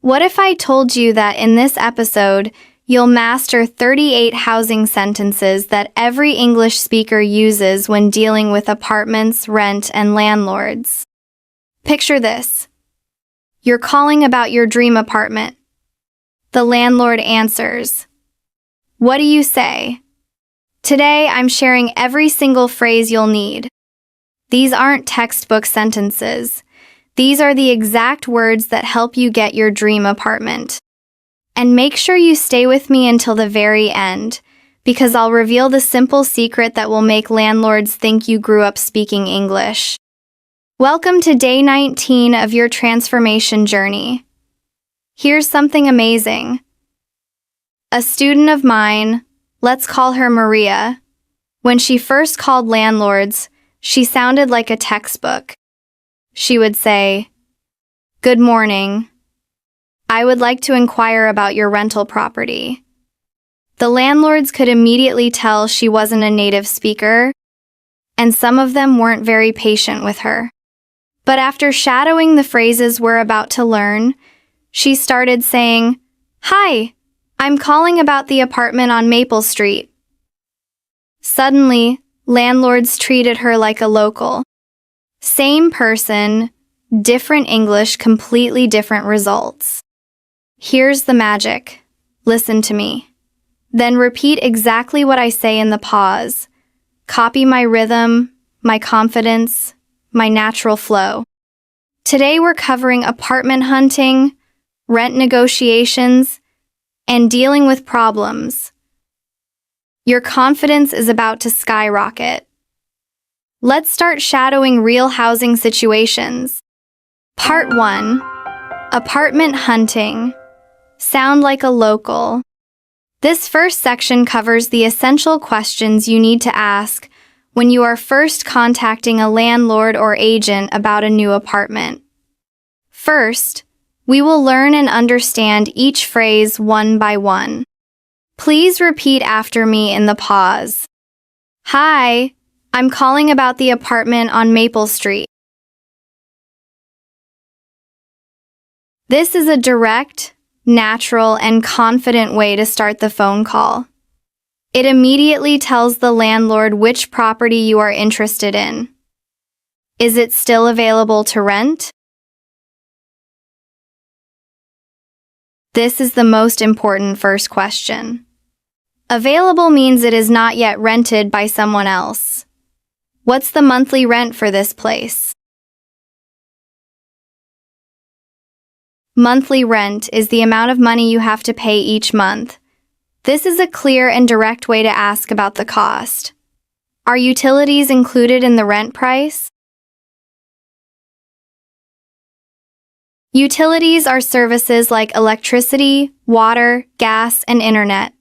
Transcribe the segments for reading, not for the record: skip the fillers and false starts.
What if I told you that in this episode, you'll master 38 housing sentences that every English speaker uses when dealing with apartments, rent, and landlords? Picture this. You're calling about your dream apartment. The landlord answers. What do you say? Today, I'm sharing every single phrase you'll need. These aren't textbook sentences. These are the exact words that help you get your dream apartment. And make sure you stay with me until the very end, because I'll reveal the simple secret that will make landlords think you grew up speaking English. Welcome to day 19 of your transformation journey. Here's something amazing. A student of mine, let's call her Maria, when she first called landlords, she sounded like a textbook. She would say, "Good morning. I would like to inquire about your rental property." The landlords could immediately tell she wasn't a native speaker, and some of them weren't very patient with her. But after shadowing the phrases we're about to learn, she started saying, "Hi, I'm calling about the apartment on Maple Street." Suddenly, landlords treated her like a local. Same person, different English, completely different results. Here's the magic. Listen to me. Then repeat exactly what I say in the pause. Copy my rhythm, my confidence, my natural flow. Today we're covering apartment hunting, rent negotiations, and dealing with problems. Your confidence is about to skyrocket. Let's start shadowing real housing situations. Part 1. Apartment hunting. Sound like a local. This first section covers the essential questions you need to ask when you are first contacting a landlord or agent about a new apartment. First, we will learn and understand each phrase one by one. Please repeat after me in the pause. Hi, I'm calling about the apartment on Maple Street. This is a direct, natural, and confident way to start the phone call. It immediately tells the landlord which property you are interested in. Is it still available to rent? This is the most important first question. Available means it is not yet rented by someone else. What's the monthly rent for this place? Monthly rent is the amount of money you have to pay each month. This is a clear and direct way to ask about the cost. Are utilities included in the rent price? Utilities are services like electricity, water, gas, and internet.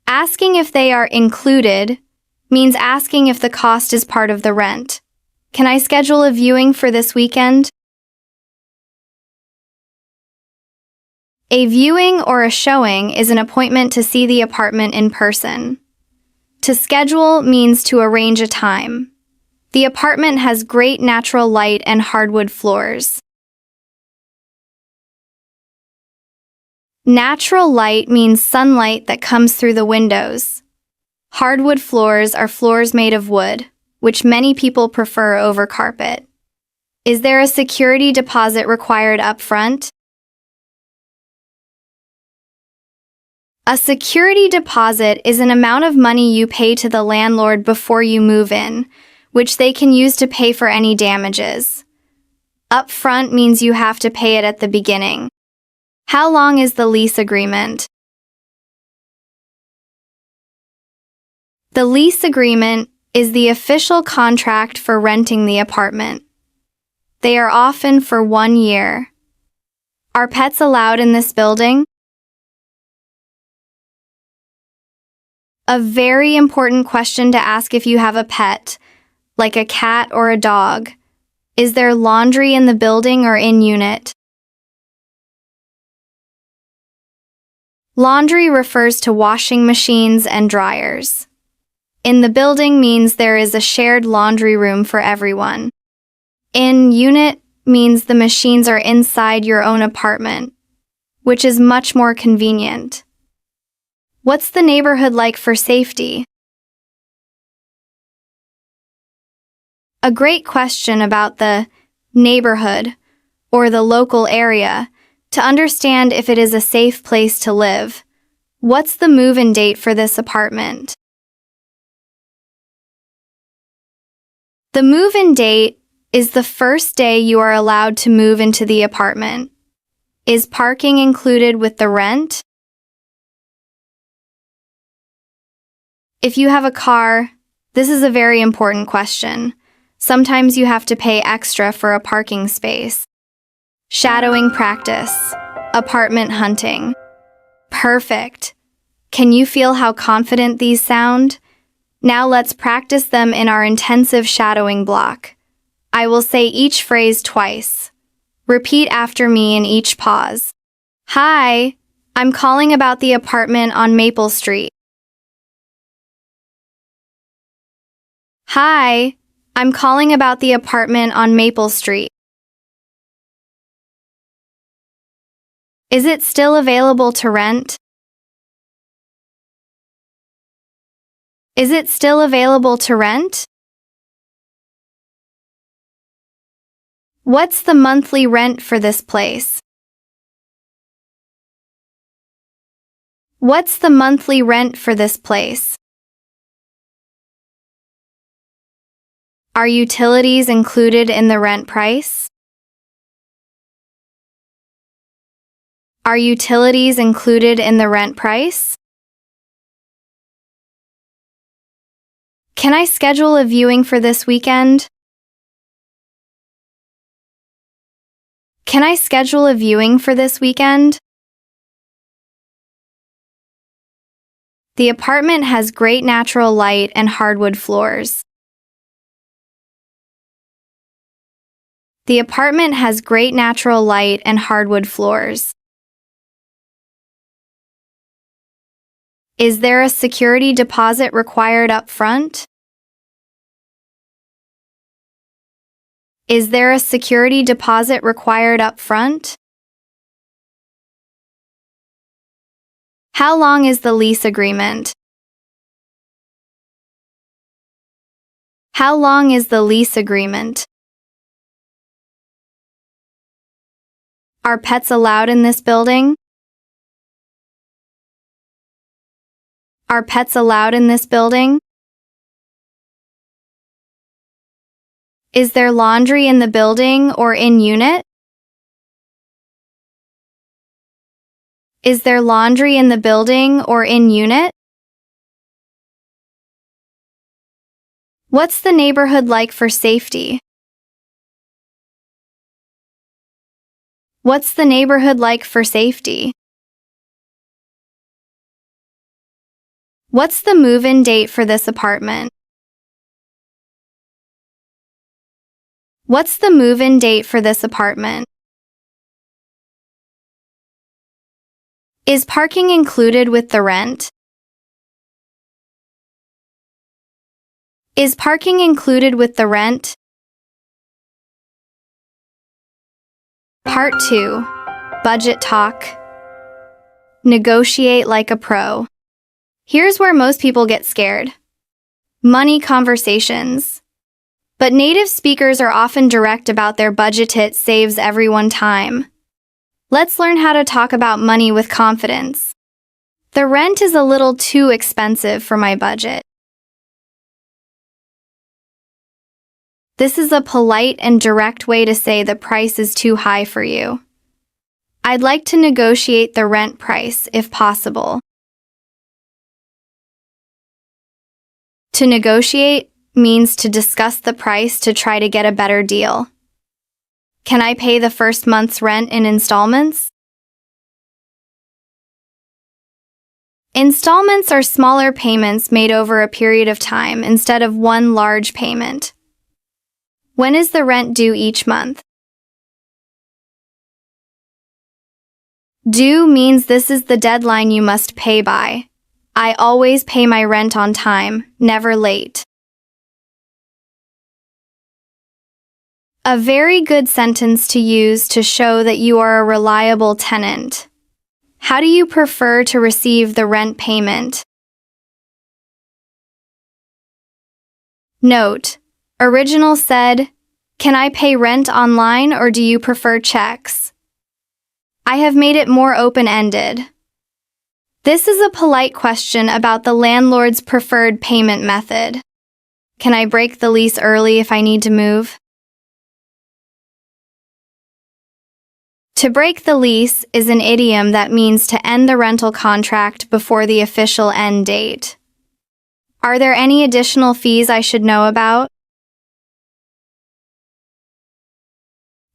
Asking if they are included means asking if the cost is part of the rent. Can I schedule a viewing for this weekend? A viewing or a showing is an appointment to see the apartment in person. To schedule means to arrange a time. The apartment has great natural light and hardwood floors. Natural light means sunlight that comes through the windows. Hardwood floors are floors made of wood, which many people prefer over carpet. Is there a security deposit required up front? A security deposit is an amount of money you pay to the landlord before you move in, which they can use to pay for any damages. Up front means you have to pay it at the beginning. How long is the lease agreement? The lease agreement is the official contract for renting the apartment. They are often for 1 year. Are pets allowed in this building? A very important question to ask if you have a pet, like a cat or a dog. Is there laundry in the building or in unit? Laundry refers to washing machines and dryers. In the building means there is a shared laundry room for everyone. In unit means the machines are inside your own apartment. which is much more convenient. What's the neighborhood like for safety? A great question about the neighborhood or the local area to understand if it is a safe place to live. What's the move-in date for this apartment? The move-in date is the first day you are allowed to move into the apartment. Is parking included with the rent? If you have a car, this is a very important question. Sometimes you have to pay extra for a parking space. Shadowing practice. Apartment hunting. Perfect. Can you feel how confident these sound? Now let's practice them in our intensive shadowing block. I will say each phrase twice. Repeat after me in each pause. Hi, I'm calling about the apartment on Maple Street. Hi, I'm calling about the apartment on Maple Street. Is it still available to rent? Is it still available to rent? What's the monthly rent for this place? What's the monthly rent for this place? Are utilities included in the rent price? Are utilities included in the rent price? Can I schedule a viewing for this weekend? Can I schedule a viewing for this weekend? The apartment has great natural light and hardwood floors. The apartment has great natural light and hardwood floors. Is there a security deposit required up front? Is there a security deposit required up front? How long is the lease agreement? How long is the lease agreement? Are pets allowed in this building? Are pets allowed in this building? Is there laundry in the building or in unit? Is there laundry in the building or in unit? What's the neighborhood like for safety? What's the neighborhood like for safety? What's the move-in date for this apartment? What's the move-in date for this apartment? Is parking included with the rent? Is parking included with the rent? Part 2. Budget talk. Negotiate like a pro. Here's where most people get scared. Money conversations. But native speakers are often direct about their budget. It saves everyone time. Let's learn how to talk about money with confidence. The rent is a little too expensive for my budget. This is a polite and direct way to say the price is too high for you. I'd like to negotiate the rent price if possible. To negotiate means to discuss the price to try to get a better deal. Can I pay the first month's rent in installments? Installments are smaller payments made over a period of time instead of one large payment. When is the rent due each month? Due means this is the deadline you must pay by. I always pay my rent on time, never late. A very good sentence to use to show that you are a reliable tenant. How do you prefer to receive the rent payment? Note: original said, "Can I pay rent online or do you prefer checks?" I have made it more open-ended. This is a polite question about the landlord's preferred payment method. Can I break the lease early if I need to move? To break the lease is an idiom that means to end the rental contract before the official end date. Are there any additional fees I should know about?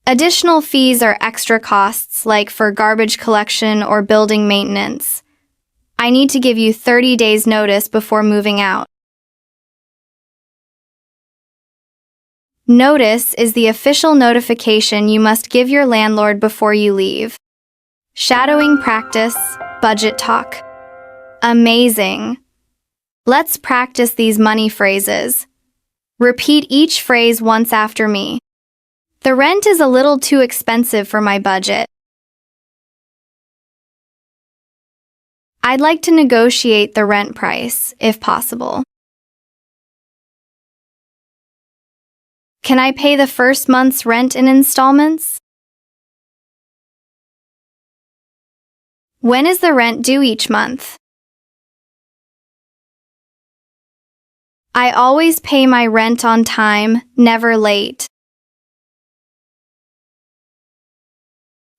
Additional fees are extra costs like for garbage collection or building maintenance. I need to give you 30 days notice before moving out. Notice is the official notification you must give your landlord before you leave. Shadowing practice, budget talk. Amazing! Let's practice these money phrases. Repeat each phrase once after me. The rent is a little too expensive for my budget. I'd like to negotiate the rent price, if possible. Can I pay the first month's rent in installments? When is the rent due each month? I always pay my rent on time, never late.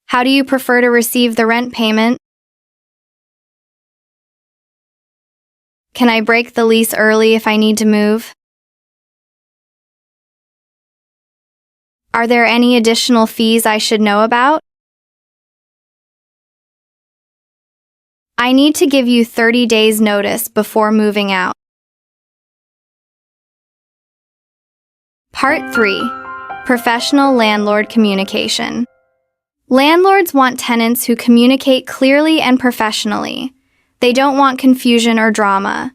How do you prefer to receive the rent payment? Can I break the lease early if I need to move? Are there any additional fees I should know about? I need to give you 30 days notice before moving out. Part 3. Professional landlord communication. Landlords want tenants who communicate clearly and professionally. They don't want confusion or drama.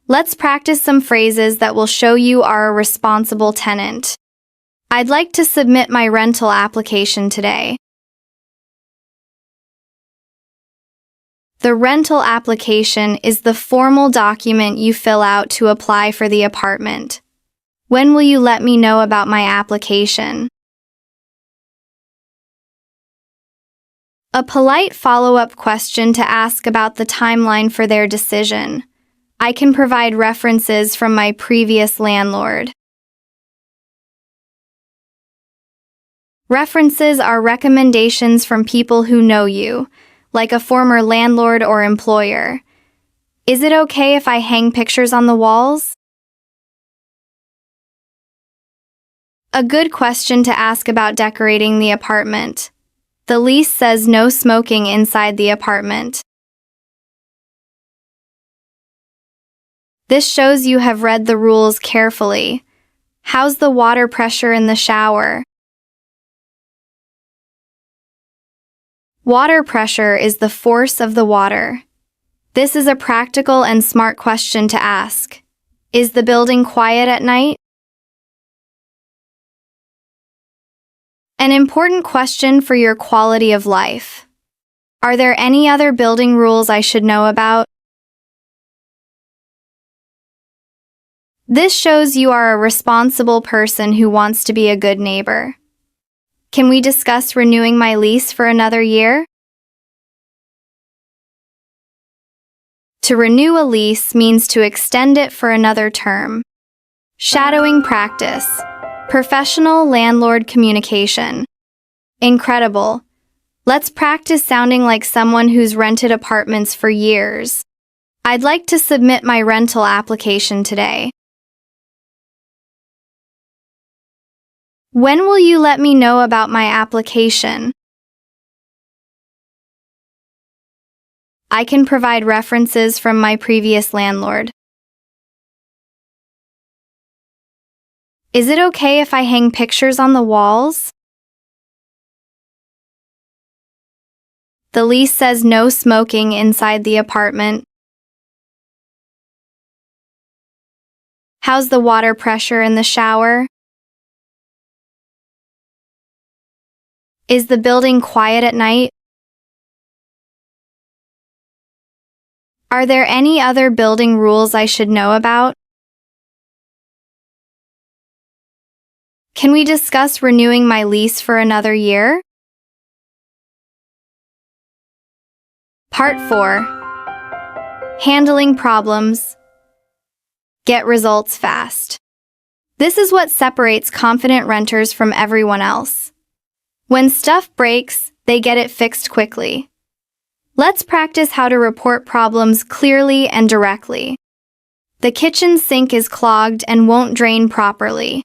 Let's practice some phrases that will show you are a responsible tenant. I'd like to submit my rental application today. The rental application is the formal document you fill out to apply for the apartment. When will you let me know about my application? A polite follow-up question to ask about the timeline for their decision. I can provide references from my previous landlord. References are recommendations from people who know you, like a former landlord or employer. Is it okay if I hang pictures on the walls? A good question to ask about decorating the apartment. The lease says no smoking inside the apartment. This shows you have read the rules carefully. How's the water pressure in the shower? Water pressure is the force of the water. This is a practical and smart question to ask. Is the building quiet at night? An important question for your quality of life. Are there any other building rules I should know about? This shows you are a responsible person who wants to be a good neighbor. Can we discuss renewing my lease for another year? To renew a lease means to extend it for another term. Shadowing practice. Professional landlord communication. Incredible. Let's practice sounding like someone who's rented apartments for years. I'd like to submit my rental application today. When will you let me know about my application? I can provide references from my previous landlord. Is it okay if I hang pictures on the walls? The lease says no smoking inside the apartment. How's the water pressure in the shower? Is the building quiet at night? Are there any other building rules I should know about? Can we discuss renewing my lease for another year? Part 4. Handling problems. Get results fast. This is what separates confident renters from everyone else. When stuff breaks, they get it fixed quickly. Let's practice how to report problems clearly and directly. The kitchen sink is clogged and won't drain properly.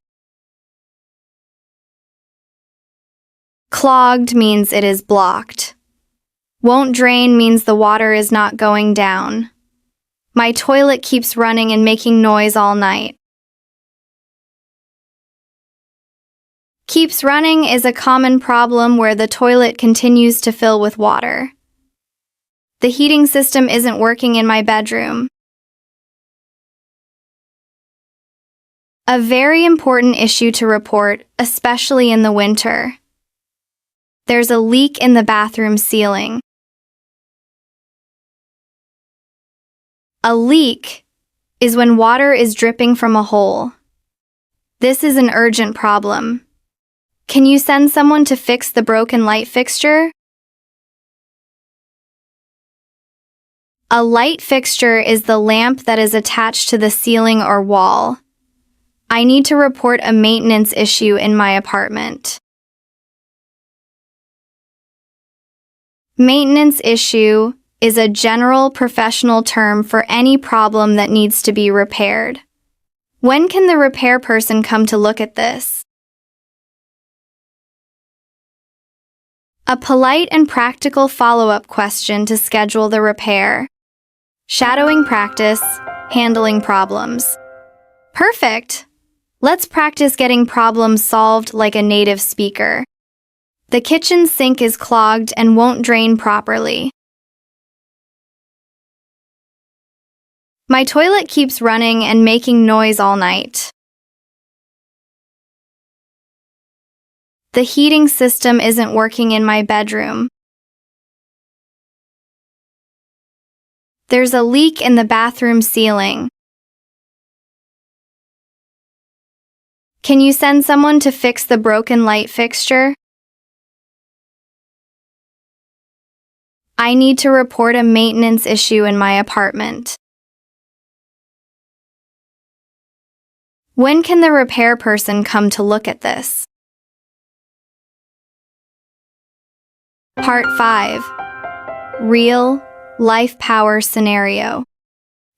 Clogged means it is blocked. Won't drain means the water is not going down. My toilet keeps running and making noise all night. Keeps running is a common problem where the toilet continues to fill with water. The heating system isn't working in my bedroom. A very important issue to report, especially in the winter. There's a leak in the bathroom ceiling. A leak is when water is dripping from a hole. This is an urgent problem. Can you send someone to fix the broken light fixture? A light fixture is the lamp that is attached to the ceiling or wall. I need to report a maintenance issue in my apartment. Maintenance issue is a general professional term for any problem that needs to be repaired. When can the repair person come to look at this? A polite and practical follow-up question to schedule the repair. Shadowing practice, handling problems. Perfect! Let's practice getting problems solved like a native speaker. The kitchen sink is clogged and won't drain properly. My toilet keeps running and making noise all night. The heating system isn't working in my bedroom. There's a leak in the bathroom ceiling. Can you send someone to fix the broken light fixture? I need to report a maintenance issue in my apartment. When can the repair person come to look at this? Part 5. Real life power scenario.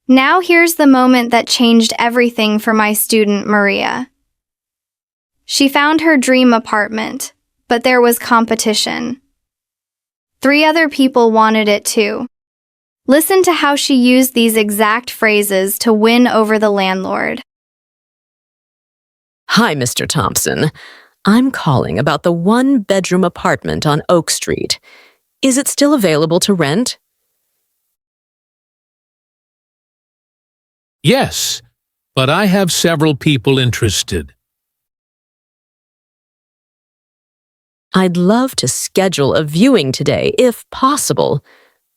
Now here's the moment that changed everything for my student Maria. She found her dream apartment, but there was competition. 3 other people wanted it too. Listen to how she used these exact phrases to win over the landlord. Hi, Mr. Thompson. I'm calling about the 1-bedroom apartment on Oak Street. Is it still available to rent? Yes, but I have several people interested. I'd love to schedule a viewing today, if possible.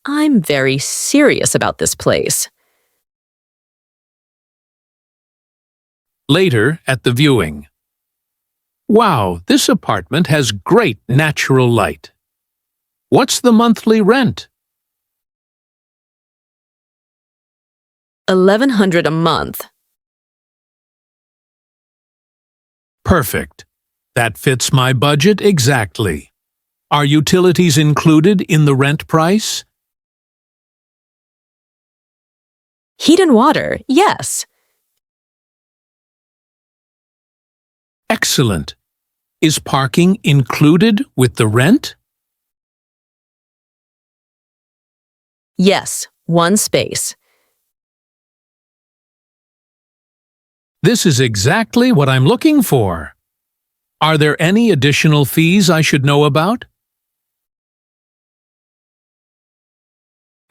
I'm very serious about this place. Later at the viewing. Wow, this apartment has great natural light. What's the monthly rent? $1,100 a month. Perfect. That fits my budget exactly. Are utilities included in the rent price? Heat and water, yes. Excellent. Is parking included with the rent? Yes, 1 space. This is exactly what I'm looking for. Are there any additional fees I should know about?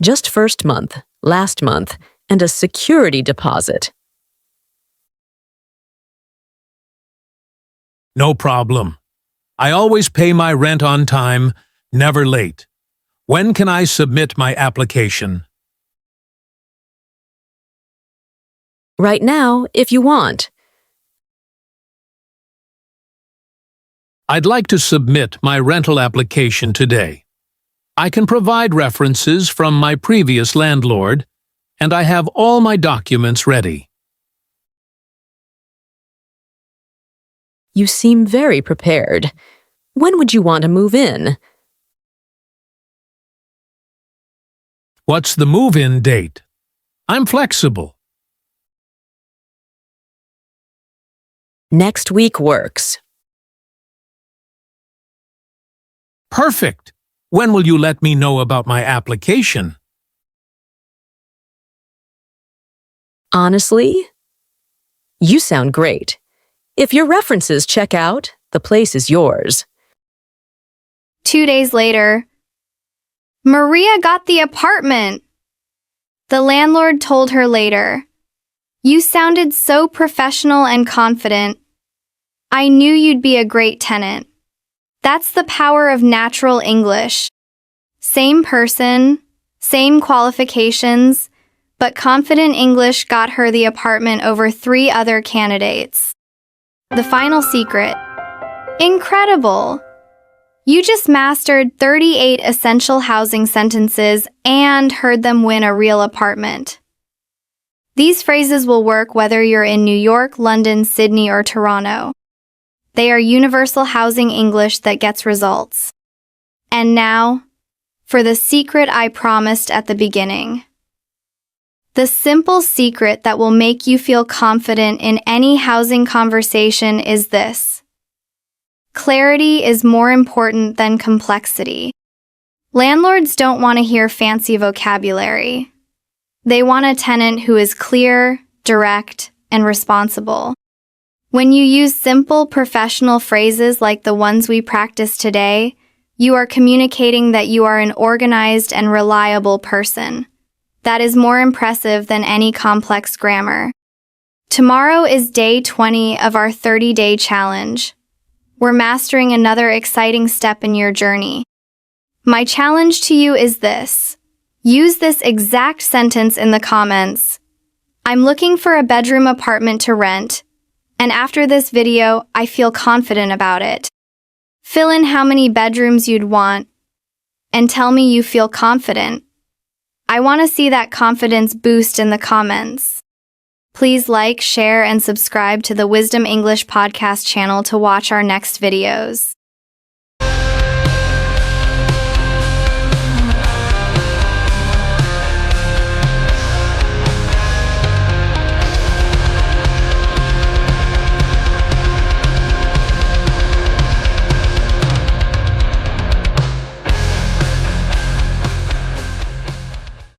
Just first month, last month, and a security deposit. No problem. I always pay my rent on time, never late. When can I submit my application? Right now, if you want. I'd like to submit my rental application today. I can provide references from my previous landlord, and I have all my documents ready. You seem very prepared. When would you want to move in? What's the move-in date? I'm flexible. Next week works. Perfect. When will you let me know about my application? Honestly, you sound great. If your references check out, the place is yours. 2 days later, Maria got the apartment. The landlord told her later, "You sounded so professional and confident. I knew you'd be a great tenant." That's the power of natural English. Same person, same qualifications, but confident English got her the apartment over 3 other candidates. The final secret. Incredible! You just mastered 38 essential housing sentences and heard them win a real apartment. These phrases will work whether you're in New York, London, Sydney, or Toronto. They are universal housing English that gets results. And now, for the secret I promised at the beginning. The simple secret that will make you feel confident in any housing conversation is this. Clarity is more important than complexity. Landlords don't want to hear fancy vocabulary. They want a tenant who is clear, direct, and responsible. When you use simple, professional phrases like the ones we practiced today, you are communicating that you are an organized and reliable person. That is more impressive than any complex grammar. Tomorrow is day 20 of our 30-day challenge. We're mastering another exciting step in your journey. My challenge to you is this. Use this exact sentence in the comments. I'm looking for a bedroom apartment to rent, and after this video, I feel confident about it. Fill in how many bedrooms you'd want, and tell me you feel confident. I want to see that confidence boost in the comments. Please like, share, and subscribe to the Wisdom English podcast channel to watch our next videos.